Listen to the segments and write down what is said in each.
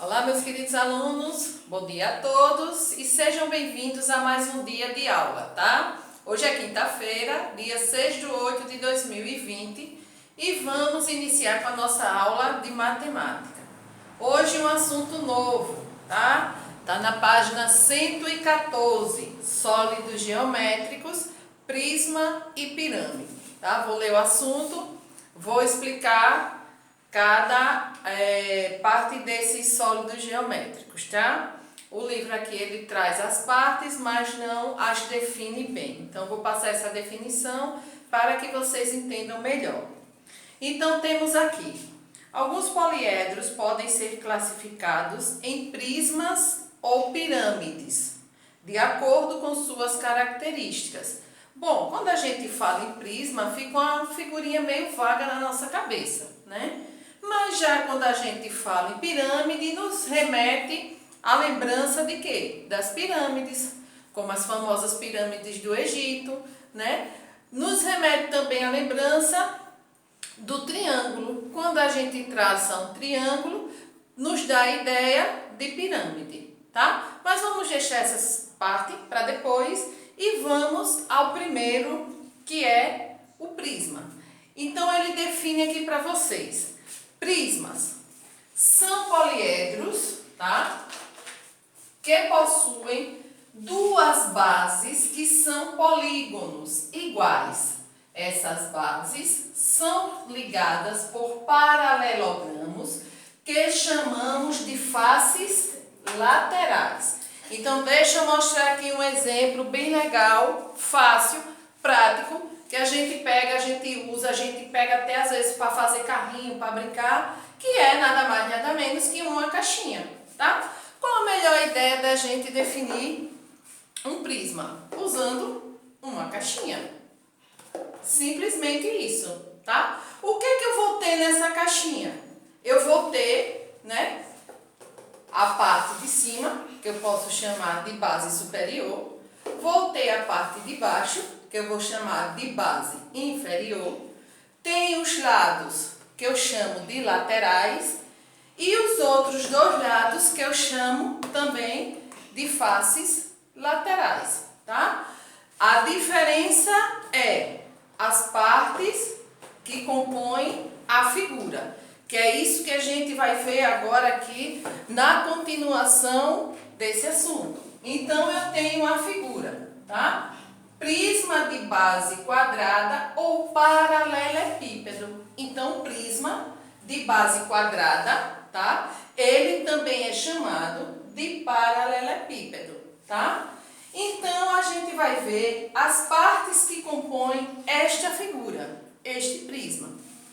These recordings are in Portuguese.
Olá, meus queridos alunos, bom dia a todos e sejam bem-vindos a mais um dia de aula, tá? Hoje é quinta-feira, dia 6 de 8 de 2020 e vamos iniciar com a nossa aula de matemática. Hoje um assunto novo, tá? Tá na página 114, sólidos geométricos, prisma e pirâmide, tá? Vou ler o assunto, vou explicar cada parte desses sólidos geométricos, tá? O livro aqui ele traz as partes, mas não as define bem. Então, vou passar essa definição para que vocês entendam melhor. Então, temos aqui, alguns poliedros podem ser classificados em prismas ou pirâmides, de acordo com suas características. Bom, quando a gente fala em prisma, fica uma figurinha meio vaga na nossa cabeça, né? Mas já quando a gente fala em pirâmide, nos remete à lembrança de quê? Das pirâmides, como as famosas pirâmides do Egito, né? Nos remete também à lembrança do triângulo. Quando a gente traça um triângulo, nos dá a ideia de pirâmide, tá? Mas vamos deixar essas partes para depois e vamos ao primeiro, que é o prisma. Então, ele define aqui para vocês. Prismas são poliedros, tá? Que possuem duas bases que são polígonos iguais. Essas bases são ligadas por paralelogramos que chamamos de faces laterais. Então, deixa eu mostrar aqui um exemplo bem legal, fácil, prático, que a gente pega, a gente usa, a gente pega até às vezes para fazer carrinho, para brincar, que é nada mais, nada menos que uma caixinha, tá? Qual a melhor ideia da gente definir um prisma? Usando uma caixinha. Simplesmente isso, tá? O que que eu vou ter nessa caixinha? Eu vou ter, né, a parte de cima, que eu posso chamar de base superior, vou ter a parte de baixo, que eu vou chamar de base inferior, tem os lados, que eu chamo de laterais, e os outros dois lados, que eu chamo também de faces laterais, tá? A diferença é as partes que compõem a figura, que é isso que a gente vai ver agora aqui na continuação desse assunto. Então, eu tenho a figura, tá? Prisma de base quadrada ou paralelepípedo. Então, prisma de base quadrada, tá? Ele também é chamado de paralelepípedo, tá? Então, a gente vai ver as partes que compõem esta figura, este prisma.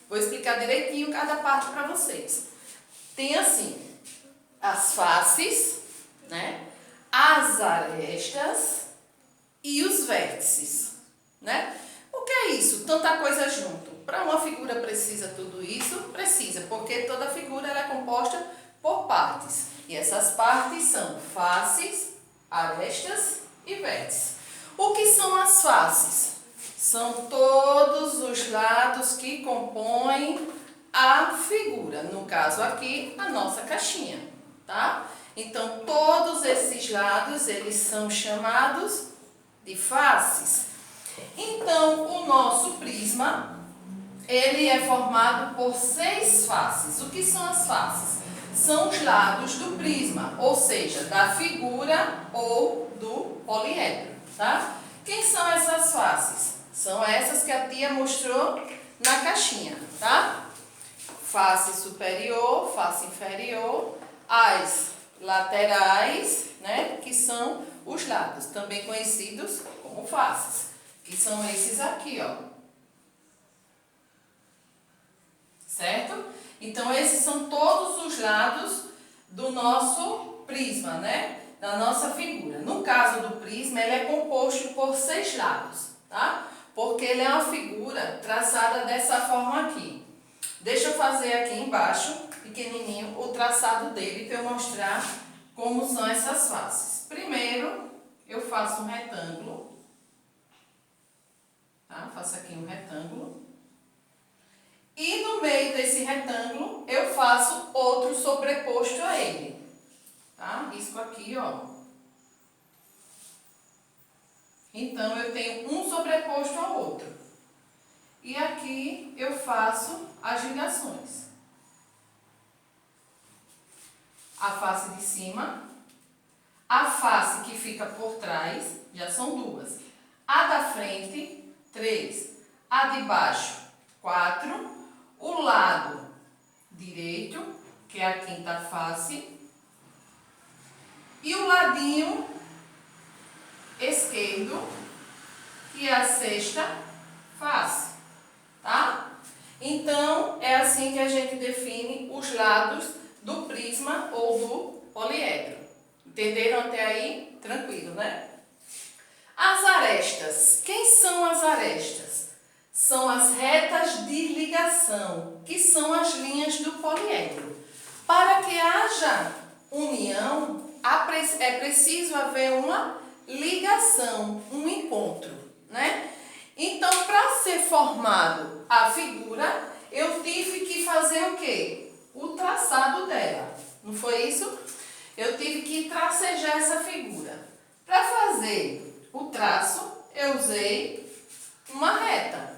Vou explicar direitinho cada parte para vocês. Tem assim, as faces, né? As arestas e os vértices, né? O que é isso? Tanta coisa junto. Para uma figura precisa tudo isso? Precisa, porque toda figura ela é composta por partes. E essas partes são faces, arestas e vértices. O que são as faces? São todos os lados que compõem a figura. No caso aqui, a nossa caixinha, tá? Então, todos esses lados, eles são chamados de faces. Então, o nosso prisma, ele é formado por 6 faces. O que são as faces? São os lados do prisma, ou seja, da figura ou do poliedro, tá? Quem são essas faces? São essas que a tia mostrou na caixinha, tá? Face superior, face inferior, as laterais, né, que são os lados, também conhecidos como faces, que são esses aqui, ó. Certo? Então, esses são todos os lados do nosso prisma, né, da nossa figura. No caso do prisma, ele é composto por 6 lados, tá? Porque ele é uma figura traçada dessa forma aqui. Deixa eu fazer aqui embaixo, pequenininho, o traçado dele para eu mostrar como são essas faces. Primeiro, eu faço um retângulo, tá? Faço aqui um retângulo. E no meio desse retângulo, eu faço outro sobreposto a ele, tá? Risco aqui, ó. Então, eu tenho um sobreposto ao outro. E aqui eu faço as ligações. A face de cima, a face que fica por trás, já são duas. A da frente, 3. A de baixo, 4. O lado direito, que é a quinta face. E o ladinho esquerdo, que é a sexta face, tá? Então, é assim que a gente define os lados do prisma ou do poliedro. Entenderam até aí? Tranquilo, né? As arestas. Quem são as arestas? São as retas de ligação, que são as linhas do poliedro. Para que haja união, é preciso haver uma ligação, um encontro, né? Então, para ser formado a figura, eu tive que fazer o quê? O traçado dela. Não foi isso? Eu tive que tracejar essa figura. Para fazer o traço, eu usei uma reta.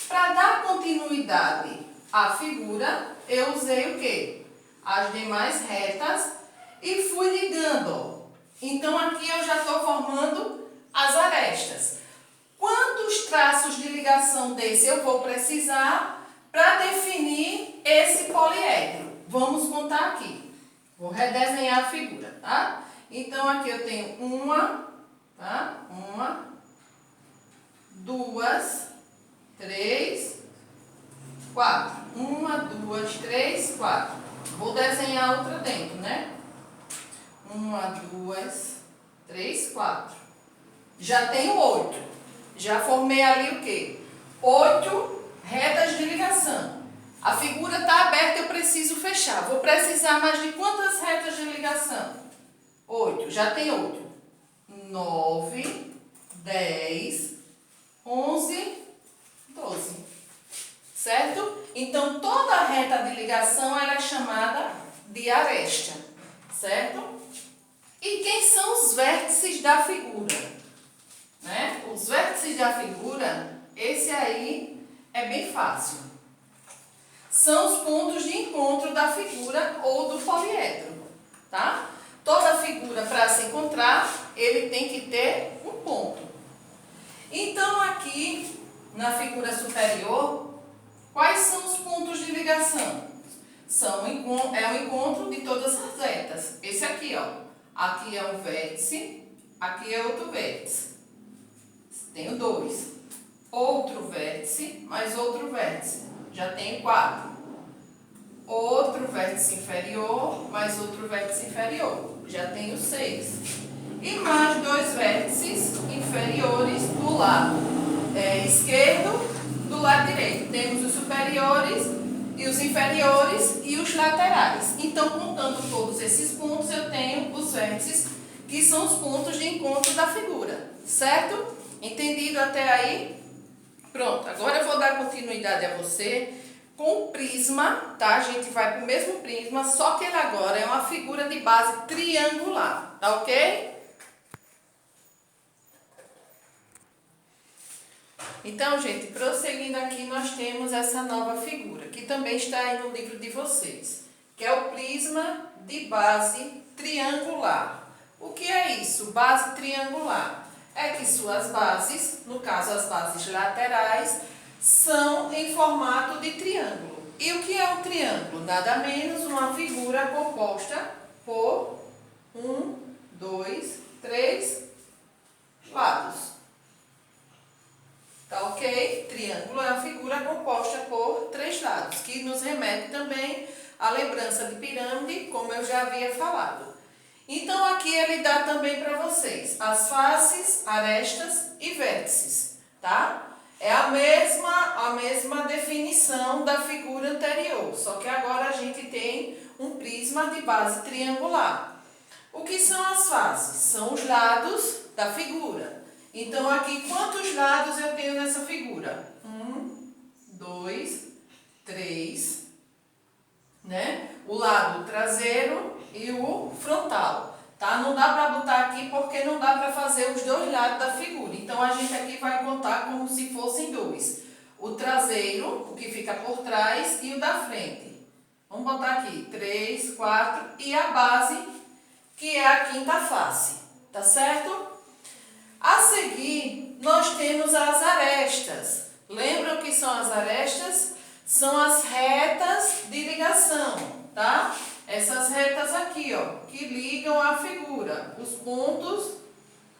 Para dar continuidade à figura, eu usei o quê? As demais retas e fui ligando, ó. Então, aqui eu já estou formando as arestas. Quantos traços de ligação desse eu vou precisar para definir esse poliedro? Vamos contar aqui. Vou redesenhar a figura, tá? Então, aqui eu tenho uma, tá? Uma, duas, três, quatro. Uma, duas, três, quatro. Vou desenhar outra dentro, né? Uma, duas, três, quatro. Já tenho 8. Já formei ali o quê? 8 retas de ligação. A figura está aberta, eu preciso fechar. Vou precisar mais de quantas retas de ligação? 8. Já tem 8. 9, 10, 11, 12. Certo? Então, toda reta de ligação ela é chamada de aresta. Certo? E quem são os vértices da figura? Né? Os vértices da figura, esse aí é bem fácil. São os pontos de encontro da figura ou do poliedro, tá? Toda figura, para se encontrar, ele tem que ter um ponto. Então, aqui, na figura superior, quais são os pontos de ligação? É o encontro de todas as retas. Esse aqui, ó. Aqui é um vértice, aqui é outro vértice. Tenho 2. Outro vértice, mais outro vértice. Já tenho 4. Outro vértice inferior, mais outro vértice inferior. Já tenho 6. E mais 2 vértices inferiores do lado esquerdo, do lado direito. Temos os superiores e os inferiores e os laterais. Então, contando todos esses pontos, eu tenho os vértices, que são os pontos de encontro da figura. Certo? Entendido até aí? Pronto, agora eu vou dar continuidade a você com o prisma, tá? A gente vai para o mesmo prisma, só que ele agora é uma figura de base triangular, tá ok? Então, gente, prosseguindo aqui, nós temos essa nova figura, que também está aí no livro de vocês, que é o prisma de base triangular. O que é isso? Base triangular. É que suas bases, no caso as bases laterais, são em formato de triângulo. E o que é um triângulo? Nada menos uma figura composta por 1, 2, 3 lados. Tá ok? Triângulo é uma figura composta por 3 lados, que nos remete também à lembrança de pirâmide, como eu já havia falado. Então, aqui ele dá também para vocês as faces, arestas e vértices, tá? É a mesma definição da figura anterior, só que agora a gente tem um prisma de base triangular. O que são as faces? São os lados da figura. Então, aqui, quantos lados eu tenho nessa figura? 1, 2, 3, né? O lado traseiro e o frontal, tá? Não dá para botar aqui porque não dá para fazer os dois lados da figura. Então, a gente aqui vai contar como se fossem dois. O traseiro, o que fica por trás, e o da frente. Vamos botar aqui 3, 4 e a base, que é a quinta face, tá certo? A seguir, nós temos as arestas. Lembram o que são as arestas? São as retas de ligação, tá? Essas retas aqui, ó, que ligam a figura, os pontos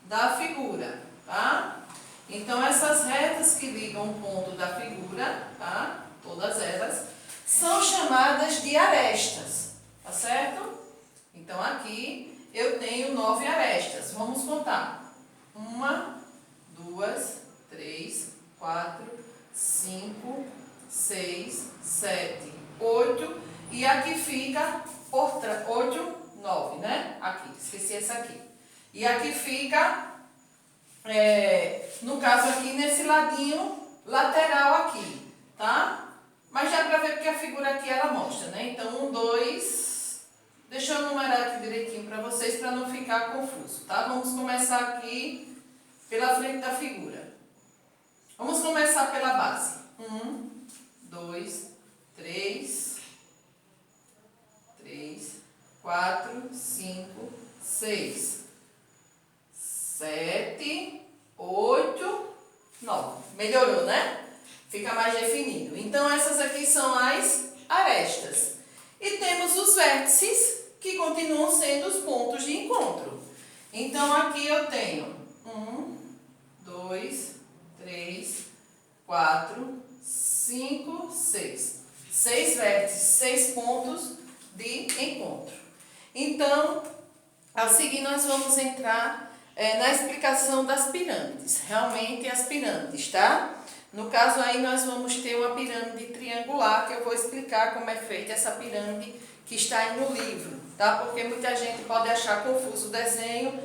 da figura, tá? Então, essas retas que ligam o ponto da figura, tá? Todas elas, são chamadas de arestas, tá certo? Então, aqui eu tenho 9 arestas. Vamos contar. 1, 2, 3, 4, 5, 6, 7, 8. E aqui fica por trás, 8, 9, né? Aqui, esqueci essa aqui. E aqui fica, no caso aqui, nesse ladinho lateral aqui, tá? Mas já para ver porque a figura aqui ela mostra, né? Então, 1, 2, deixa eu numerar aqui direitinho para vocês, para não ficar confuso, tá? Vamos começar aqui pela frente da figura. Vamos começar pela base. 1, 2, 3, 4, 5, 6, 7, 8, 9. Melhorou, né? Fica mais definido. Então, essas aqui são as arestas. E temos os vértices, que continuam sendo os pontos de encontro. Então, aqui eu tenho 1, 2, 3, 4, 5, 6. 6 vértices, 6 pontos de encontro. Então, a seguir nós vamos entrar na explicação das pirâmides. Realmente as pirâmides, tá? No caso aí nós vamos ter uma pirâmide triangular, que eu vou explicar como é feita essa pirâmide que está aí no livro, tá? Porque muita gente pode achar confuso o desenho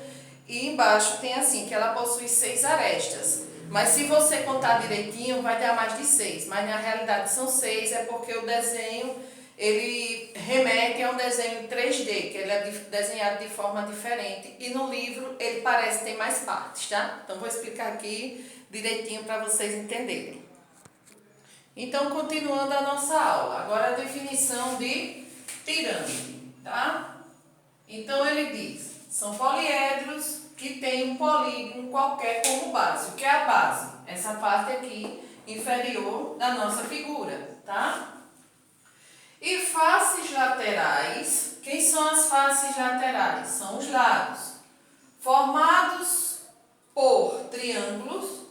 e embaixo tem assim, que ela possui 6 arestas. Mas se você contar direitinho, vai dar mais de 6. Mas na realidade são 6, é porque o desenho ele remete a um desenho 3D, que ele é desenhado de forma diferente. E no livro ele parece ter mais partes, tá? Então vou explicar aqui direitinho para vocês entenderem. Então, continuando a nossa aula. Agora a definição de pirâmide, tá? Então ele diz, são poliedros que têm um polígono qualquer como base. O que é a base? Essa parte aqui inferior da nossa figura, tá? E faces laterais, quem são as faces laterais? São os lados, formados por triângulos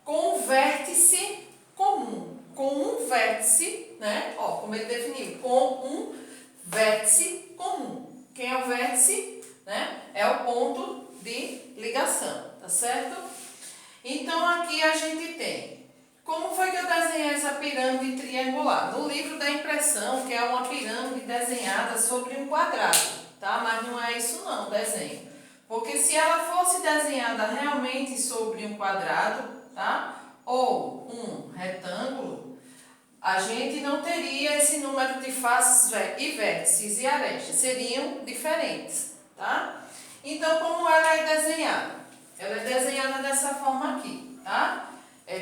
com um vértice comum. Com um vértice, né? Ó, como ele definiu, com um vértice comum. Quem é o vértice? Né? É o ponto de ligação, tá certo? Então, aqui a gente tem. Como foi que eu desenhei essa pirâmide triangular? No livro dá a impressão que é uma pirâmide desenhada sobre um quadrado, tá? Mas não é isso não, o desenho. Porque se ela fosse desenhada realmente sobre um quadrado, tá? Ou um retângulo, a gente não teria esse número de faces e vértices e arestas, seriam diferentes, tá? Então, como ela é desenhada? Ela é desenhada dessa forma aqui, tá?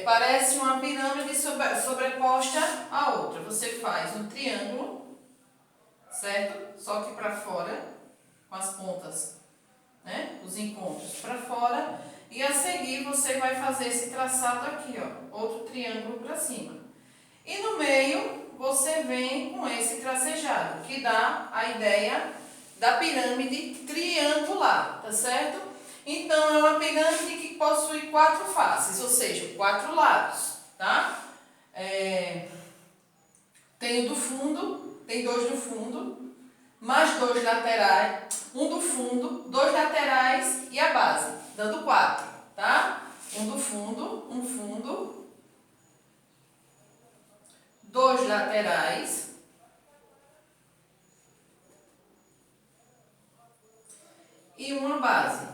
Parece uma pirâmide sobreposta à outra. Você faz um triângulo, certo? Só que para fora, com as pontas, né? Os encontros para fora. E a seguir você vai fazer esse traçado aqui, ó. Outro triângulo para cima. E no meio você vem com esse tracejado, que dá a ideia da pirâmide triangular, tá certo? Então, é uma pirâmide que possui 4 faces, ou seja, 4 lados, tá? Tem o do fundo, tem 2 do fundo, mais 2 laterais, um do fundo, 2 laterais e a base, dando 4, tá? Um do fundo, 2 laterais e uma base.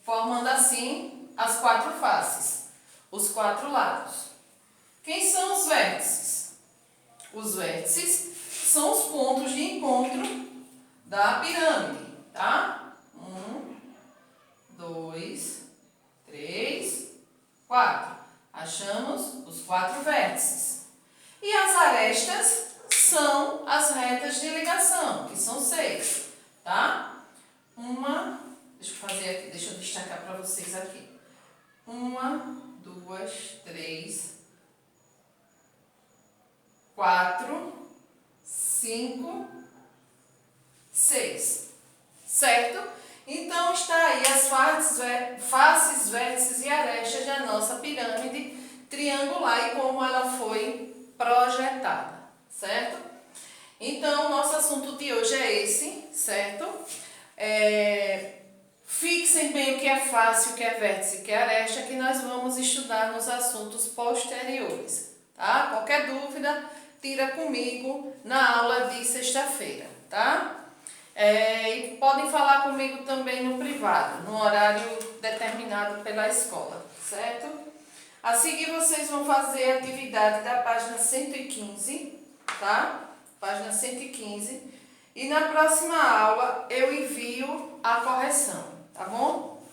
Formando assim as 4 faces, os 4 lados. Quem são os vértices? Os os vértices são os pontos de encontro da pirâmide, tá? 1, 2, 3, 4. Achamos os 4 vértices. E as arestas são as retas de ligação, que são 6, tá? Deixa eu destacar para vocês aqui. 1, 2, 3, 4, 5, 6, certo? Então está aí as faces, vértices e arestas da nossa pirâmide triangular e como ela foi projetada, certo? Então, nosso assunto de hoje é esse, certo? Fixem bem o que é face, o que é vértice e o que é aresta, que nós vamos estudar nos assuntos posteriores, tá? Qualquer dúvida, tira comigo na aula de sexta-feira, tá? E podem falar comigo também no privado, no horário determinado pela escola, certo? A seguir vocês vão fazer a atividade da página 115, tá? Página 115. E na próxima aula eu envio a correção, tá bom?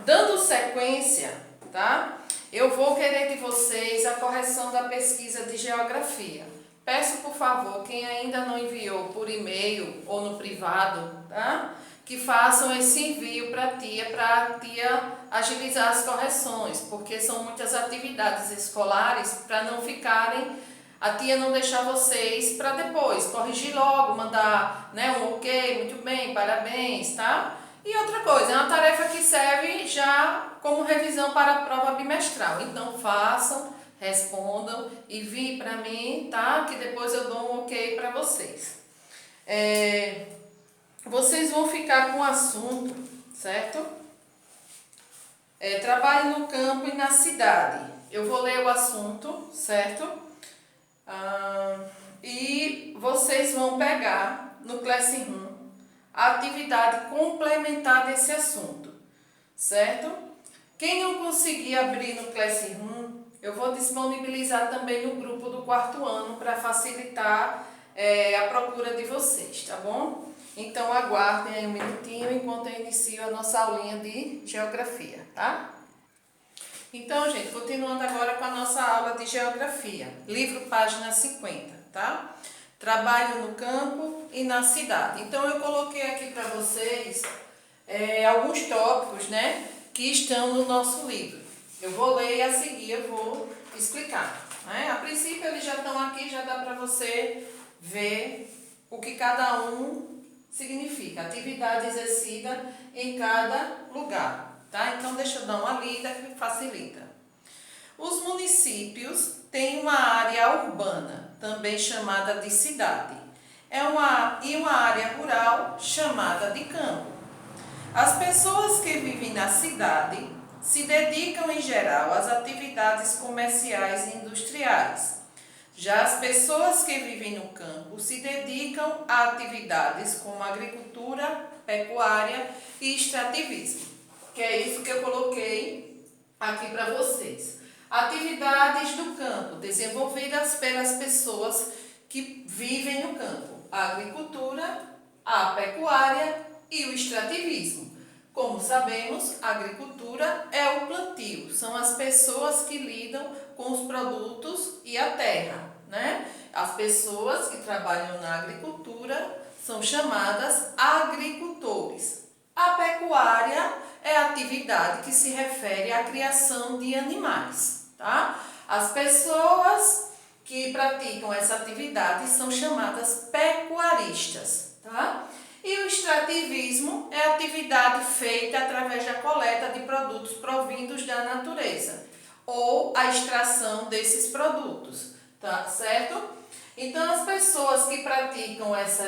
Dando sequência, tá? Eu vou querer de vocês a correção da pesquisa de geografia. Peço, por favor, quem ainda não enviou por e-mail ou no privado, tá? Que façam esse envio para a tia agilizar as correções, porque são muitas atividades escolares para não ficarem, a tia não deixar vocês para depois, corrigir logo, mandar, né, um ok, muito bem, parabéns, tá? E outra coisa, é uma tarefa que serve já como revisão para a prova bimestral, então façam, respondam, enviem para mim, tá? Que depois eu dou um ok para vocês. Vocês vão ficar com o assunto, certo? Trabalho no campo e na cidade. Eu vou ler o assunto, certo? E vocês vão pegar no Classroom a atividade complementar desse assunto, certo? Quem não conseguir abrir no Classroom, eu vou disponibilizar também no grupo do 4º ano para facilitar a procura de vocês, tá bom? Então aguardem aí um minutinho enquanto eu inicio a nossa aulinha de geografia, tá? Então, gente, continuando agora com a nossa aula de geografia. Livro, página 50, tá? Trabalho no campo e na cidade. Então, eu coloquei aqui para vocês alguns tópicos, né, que estão no nosso livro. Eu vou ler e a seguir eu vou explicar, né? A princípio, eles já estão aqui, já dá para você ver o que cada um significa, atividade exercida em cada lugar, tá? Então, deixa eu dar uma lida que facilita. Os municípios têm uma área urbana, também chamada de cidade, e uma área rural chamada de campo. As pessoas que vivem na cidade se dedicam, em geral, às atividades comerciais e industriais. Já as pessoas que vivem no campo se dedicam a atividades como agricultura, pecuária e extrativismo, que é isso que eu coloquei aqui para vocês. Atividades do campo desenvolvidas pelas pessoas que vivem no campo, a agricultura, a pecuária e o extrativismo. Como sabemos, a agricultura é o plantio, são as pessoas que lidam com os produtos e a terra, né? As pessoas que trabalham na agricultura são chamadas agricultores. A pecuária é a atividade que se refere à criação de animais, tá? As pessoas que praticam essa atividade são chamadas pecuaristas, tá? E o extrativismo é a atividade feita através da coleta de produtos provindos da natureza ou a extração desses produtos, tá certo? Então, as pessoas que praticam essa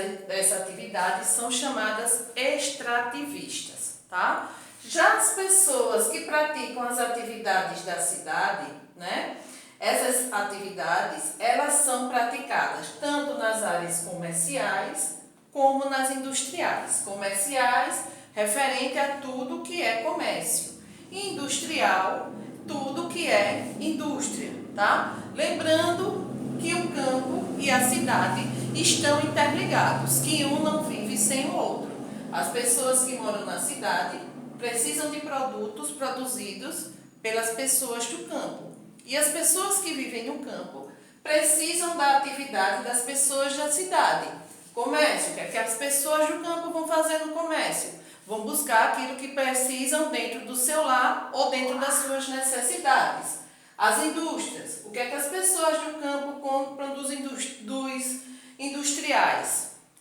atividade são chamadas extrativistas, tá? Já as pessoas que praticam as atividades da cidade, né? Essas atividades, elas são praticadas tanto nas áreas comerciais como nas industriais. Comerciais, referente a tudo que é comércio. E industrial, tudo que é indústria, tá? Lembrando que o campo e a cidade estão interligados, que um não vive sem o outro. As pessoas que moram na cidade precisam de produtos produzidos pelas pessoas do campo. E as pessoas que vivem no campo precisam da atividade das pessoas da cidade. Comércio, o que é que as pessoas do campo vão fazer no comércio? Vão buscar aquilo que precisam dentro do seu lar ou dentro das suas necessidades. As indústrias, o que é que as pessoas do campo compram dos industriais,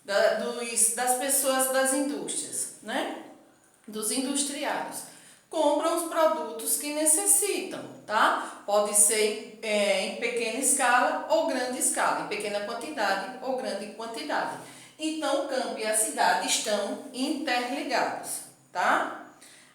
das pessoas das indústrias, né? Dos industriários. Compram os produtos que necessitam, tá? Pode ser em pequena escala ou grande escala, em pequena quantidade ou grande quantidade. Então, o campo e a cidade estão interligados, tá?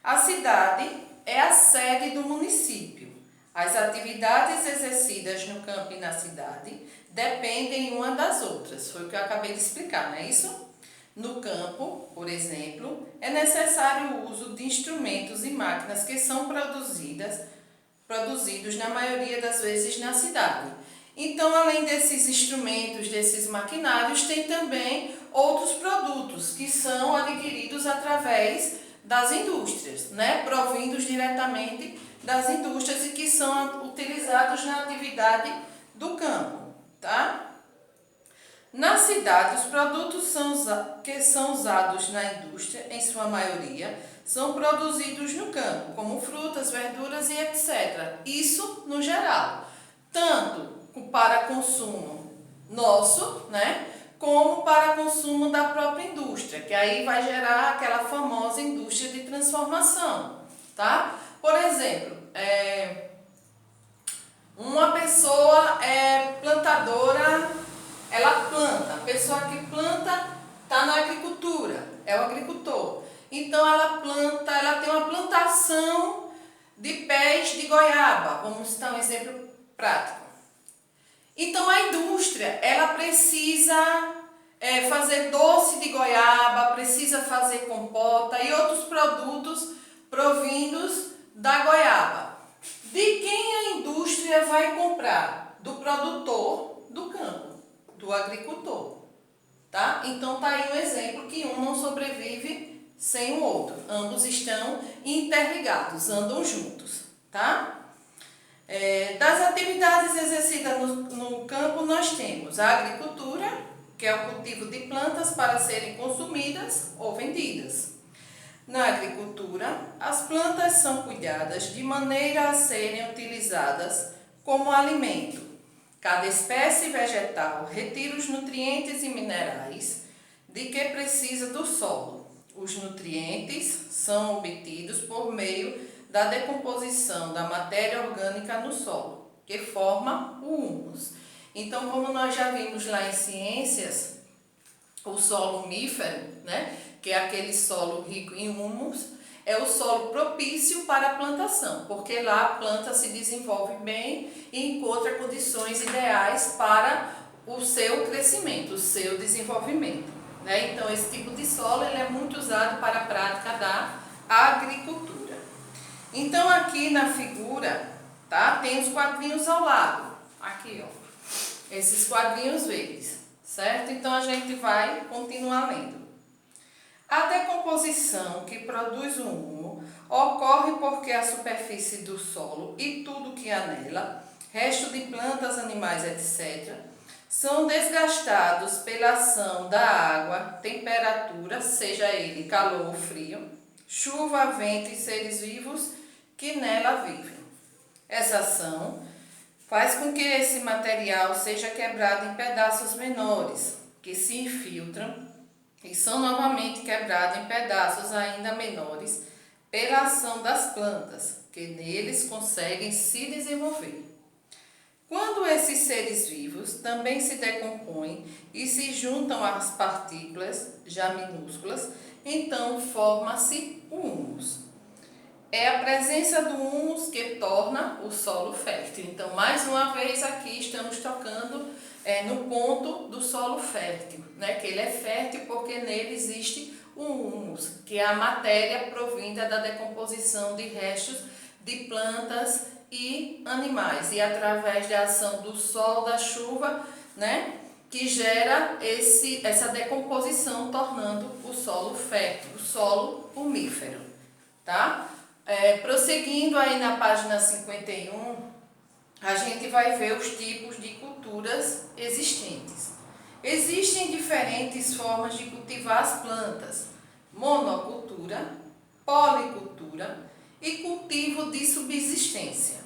A cidade é a sede do município. As atividades exercidas no campo e na cidade dependem uma das outras. Foi o que eu acabei de explicar, não é isso? No campo, por exemplo, é necessário o uso de instrumentos e máquinas que são produzidos na maioria das vezes na cidade. Então, além desses instrumentos, desses maquinários, tem também outros produtos que são adquiridos através das indústrias, né? Provindos diretamente das indústrias e que são utilizados na atividade do campo, tá? Na cidade, os produtos que são usados na indústria, em sua maioria, são produzidos no campo, como frutas, verduras e etc. Isso no geral, tanto para consumo nosso, né, como para consumo da própria indústria, que aí vai gerar aquela famosa indústria de transformação, tá? Por exemplo, uma pessoa plantadora, ela planta, a pessoa que planta está na agricultura, é o agricultor. Então ela planta, ela tem uma plantação de pés de goiaba, vamos citar um exemplo prático. Então a indústria, ela precisa fazer doce de goiaba, precisa fazer compota e outros produtos provindos da goiaba. De quem a indústria vai comprar? Do produtor do campo, do agricultor, tá? Então tá aí um exemplo que um não sobrevive sem o outro. Ambos estão interligados, andam juntos, tá? Das atividades exercidas no campo, nós temos a agricultura, que é o cultivo de plantas para serem consumidas ou vendidas. Na agricultura, as plantas são cuidadas de maneira a serem utilizadas como alimento. Cada espécie vegetal retira os nutrientes e minerais de que precisa do solo. Os nutrientes são obtidos por meio da decomposição da matéria orgânica no solo, que forma o humus. Então, como nós já vimos lá em ciências, o solo umífero, né, que é aquele solo rico em humus, é o solo propício para a plantação, porque lá a planta se desenvolve bem e encontra condições ideais para o seu crescimento, o seu desenvolvimento, né? Então, esse tipo de solo ele é muito usado para a prática da agricultura. Então, aqui na figura, tá, tem os quadrinhos ao lado, aqui, ó, esses quadrinhos verdes, certo? Então, a gente vai continuar lendo. A decomposição que produz o humo ocorre porque a superfície do solo e tudo que há nela, resto de plantas, animais, etc., são desgastados pela ação da água, temperatura, seja ele calor ou frio, chuva, vento e seres vivos que nela vivem. Essa ação faz com que esse material seja quebrado em pedaços menores, que se infiltram e são novamente quebrados em pedaços ainda menores pela ação das plantas, que neles conseguem se desenvolver. Quando esses seres vivos também se decompõem e se juntam às partículas já minúsculas, então forma-se o humus. É a presença do humus que torna o solo fértil. Então, mais uma vez aqui estamos tocando no ponto do solo fértil, né? Que ele é fértil porque nele existe o humus, que é a matéria provinda da decomposição de restos de plantas e animais. E através da ação do sol, da chuva, né? que gera essa decomposição, tornando o solo fértil, o solo umífero, tá? Prosseguindo aí na página 51, a gente vai ver os tipos de culturas existentes. Existem diferentes formas de cultivar as plantas: monocultura, policultura e cultivo de subsistência.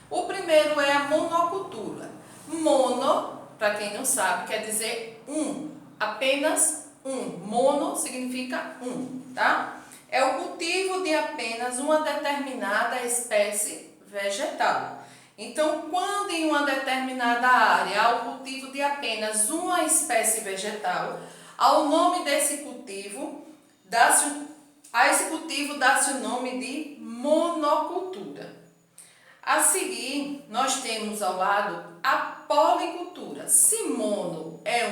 O primeiro é a monocultura. Mono, para quem não sabe, quer dizer um, apenas um. Mono significa um, tá? É o cultivo de apenas uma determinada espécie vegetal. Então, quando em uma determinada área há o cultivo de apenas uma espécie vegetal, ao nome desse cultivo, a esse cultivo dá-se o nome de monocultura. A seguir, nós temos ao lado a policultura. Se mono é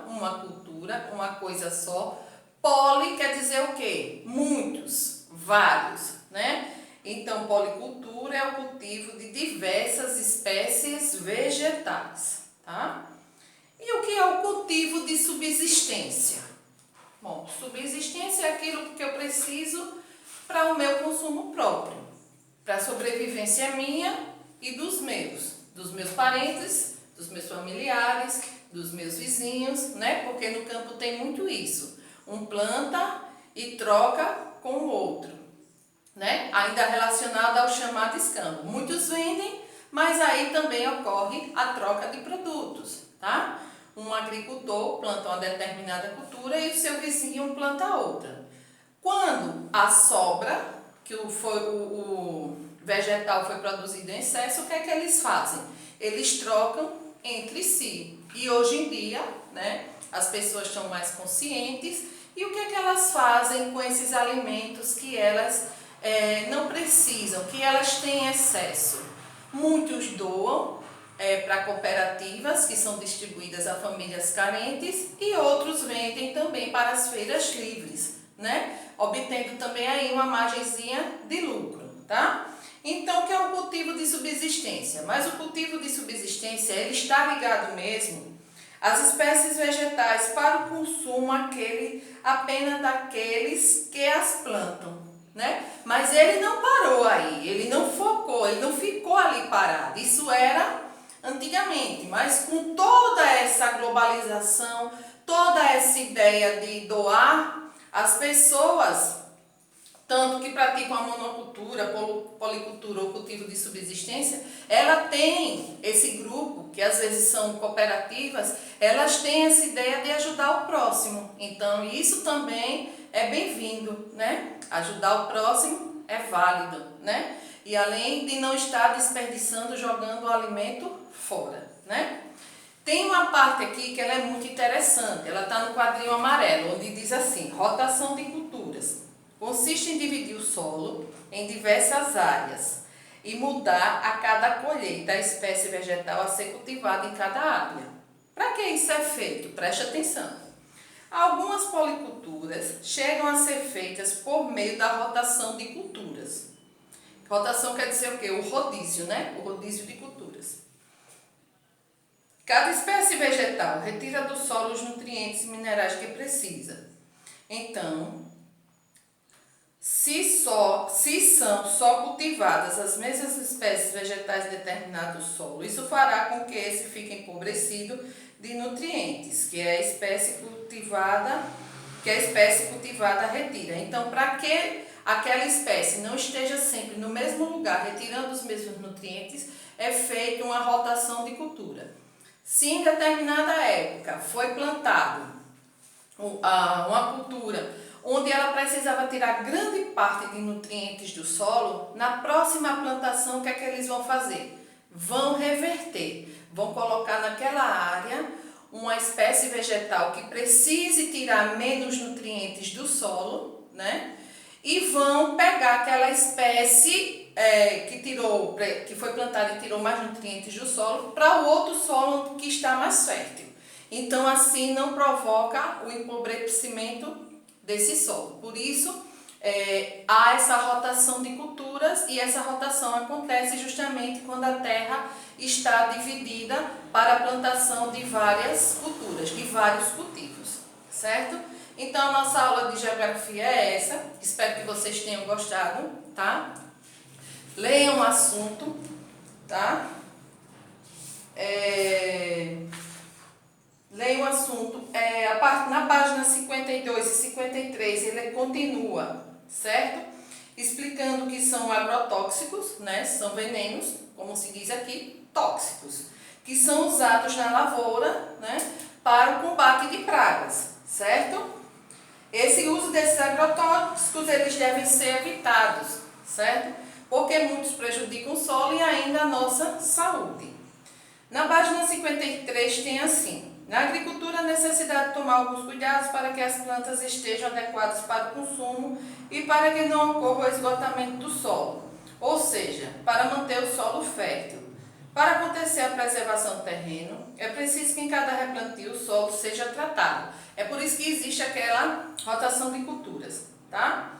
uma cultura, uma coisa só, poli quer dizer o quê? Muitos, vários, né? Então, policultura é o cultivo de diversas espécies vegetais, tá? E o que é o cultivo de subsistência? Bom, subsistência é aquilo que eu preciso para o meu consumo próprio, para a sobrevivência minha e dos meus parentes, dos meus familiares, dos meus vizinhos, né? Porque no campo tem muito isso. Um planta e troca com o outro, né? Ainda relacionado ao chamado escambo. Muitos vendem, mas aí também ocorre a troca de produtos, tá? Um agricultor planta uma determinada cultura e o seu vizinho planta outra. Quando a sobra, que o vegetal foi produzido em excesso, o que é que eles fazem? Eles trocam entre si. E hoje em dia, né, as pessoas estão mais conscientes. E o que é que elas fazem com esses alimentos que elas não precisam, que elas têm excesso? Muitos doam para cooperativas que são distribuídas a famílias carentes e outros vendem também para as feiras livres, né? Obtendo também aí uma margenzinha de lucro, tá? Então, o que é o cultivo de subsistência? Mas o cultivo de subsistência, ele está ligado mesmo às espécies vegetais para o consumo apenas daqueles que as plantam, né? Mas ele não parou aí, ele não focou, ele não ficou ali parado. Isso era antigamente, mas com toda essa globalização, toda essa ideia de doar, as pessoas, tanto que praticam a monocultura, policultura ou cultivo de subsistência, ela tem esse grupo, que às vezes são cooperativas, elas têm essa ideia de ajudar o próximo. Então, isso também é bem-vindo, né? Ajudar o próximo é válido, né? E além de não estar desperdiçando, jogando o alimento fora, né? Tem uma parte aqui que ela é muito interessante, ela está no quadrinho amarelo, onde diz assim: rotação de culturas. Consiste em dividir o solo em diversas áreas e mudar a cada colheita a espécie vegetal a ser cultivada em cada área. Para que isso é feito? Preste atenção. Algumas policulturas chegam a ser feitas por meio da rotação de culturas. Rotação quer dizer o quê? O rodízio, né? O rodízio de culturas. Cada espécie vegetal retira do solo os nutrientes e minerais que precisa. Então, se são só cultivadas as mesmas espécies vegetais em determinado solo, isso fará com que esse fique empobrecido de nutrientes, que a espécie cultivada retira. Então, para que aquela espécie não esteja sempre no mesmo lugar, retirando os mesmos nutrientes, é feita uma rotação de cultura. Se em determinada época foi plantado uma cultura onde ela precisava tirar grande parte de nutrientes do solo, na próxima plantação o que é que eles vão fazer? Vão reverter, vão colocar naquela área uma espécie vegetal que precise tirar menos nutrientes do solo, né? E vão pegar aquela espécie que foi plantada e tirou mais nutrientes do solo para o outro solo que está mais fértil. Então, assim, não provoca o empobrecimento desse solo. Por isso, há essa rotação de culturas e essa rotação acontece justamente quando a terra está dividida para a plantação de várias culturas, de vários cultivos, certo? Então a nossa aula de geografia é essa, espero que vocês tenham gostado, tá? Leiam o assunto, tá? Leiam o assunto, na página 52 e 53 ele continua, certo? Explicando que são agrotóxicos, né? São venenos, como se diz aqui, tóxicos, que são usados na lavoura, né? Para o combate de pragas, certo? Esse uso desses agrotóxicos, eles devem ser evitados, certo? Porque muitos prejudicam o solo e ainda a nossa saúde. Na página 53 tem assim: na agricultura, a necessidade de tomar alguns cuidados para que as plantas estejam adequadas para o consumo e para que não ocorra o esgotamento do solo, ou seja, para manter o solo fértil. Para acontecer a preservação do terreno, é preciso que em cada replantio o solo seja tratado. É por isso que existe aquela rotação de culturas, tá?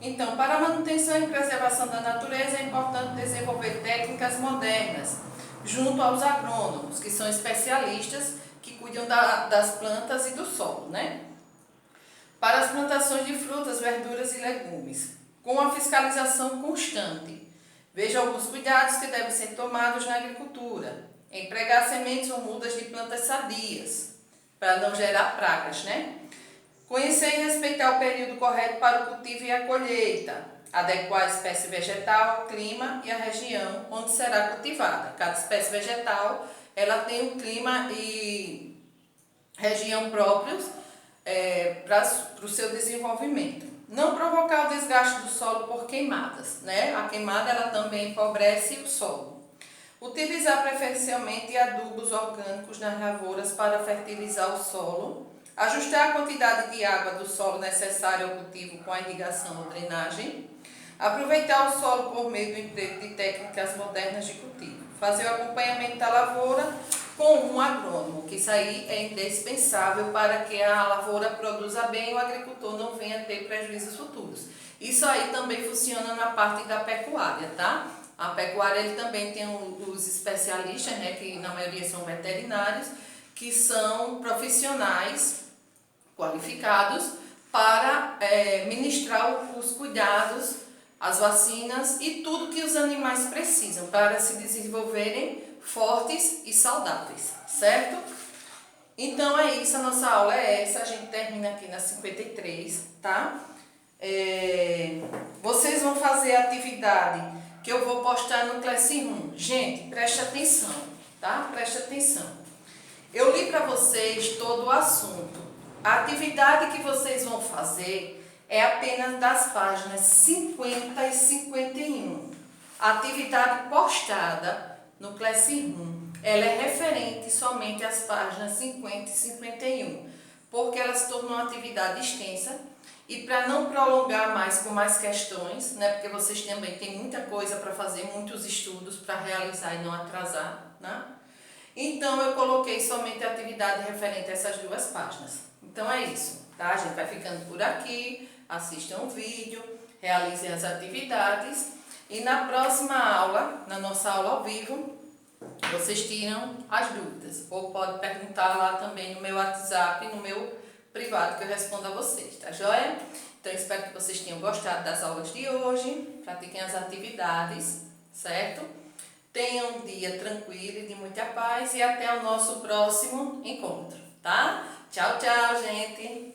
Então, para a manutenção e preservação da natureza, é importante desenvolver técnicas modernas, junto aos agrônomos, que são especialistas que cuidam das plantas e do solo, né? Para as plantações de frutas, verduras e legumes, com a fiscalização constante. Veja alguns cuidados que devem ser tomados na agricultura. Empregar sementes ou mudas de plantas sadias, para não gerar pragas, né? Conhecer e respeitar o período correto para o cultivo e a colheita. Adequar a espécie vegetal, clima e a região onde será cultivada. Cada espécie vegetal, ela tem um clima e região próprios para o seu desenvolvimento. Não provocar o desgaste do solo por queimadas, né? A queimada, ela também empobrece o solo. Utilizar preferencialmente adubos orgânicos nas lavouras para fertilizar o solo. Ajustar a quantidade de água do solo necessária ao cultivo com a irrigação ou drenagem. Aproveitar o solo por meio do emprego de técnicas modernas de cultivo. Fazer o acompanhamento da lavoura com um agrônomo, que isso aí é indispensável para que a lavoura produza bem e o agricultor não venha ter prejuízos futuros. Isso aí também funciona na parte da pecuária, tá? A pecuária, ele também tem os especialistas, né, que na maioria são veterinários, que são profissionais qualificados para ministrar os cuidados, as vacinas e tudo que os animais precisam para se desenvolverem fortes e saudáveis, certo? Então é isso, a nossa aula é essa, a gente termina aqui na 53, tá? Vocês vão fazer a atividade que eu vou postar no Classroom. Gente, preste atenção, tá? Preste atenção. Eu li para vocês todo o assunto. A atividade que vocês vão fazer é apenas das páginas 50 e 51. A atividade postada no Classroom, ela é referente somente às páginas 50 e 51, porque ela se tornou uma atividade extensa e para não prolongar mais com mais questões, né, porque vocês também têm muita coisa para fazer, muitos estudos para realizar e não atrasar, né? Então eu coloquei somente a atividade referente a essas duas páginas. Então é isso, tá? A gente vai ficando por aqui, assistam o vídeo, realizem as atividades e na próxima aula, na nossa aula ao vivo, vocês tiram as dúvidas ou pode perguntar lá também no meu WhatsApp, no meu privado, que eu respondo a vocês, tá joia? Então espero que vocês tenham gostado das aulas de hoje, pratiquem as atividades, certo? Tenham um dia tranquilo e de muita paz e até o nosso próximo encontro, tá? Tchau, tchau, gente!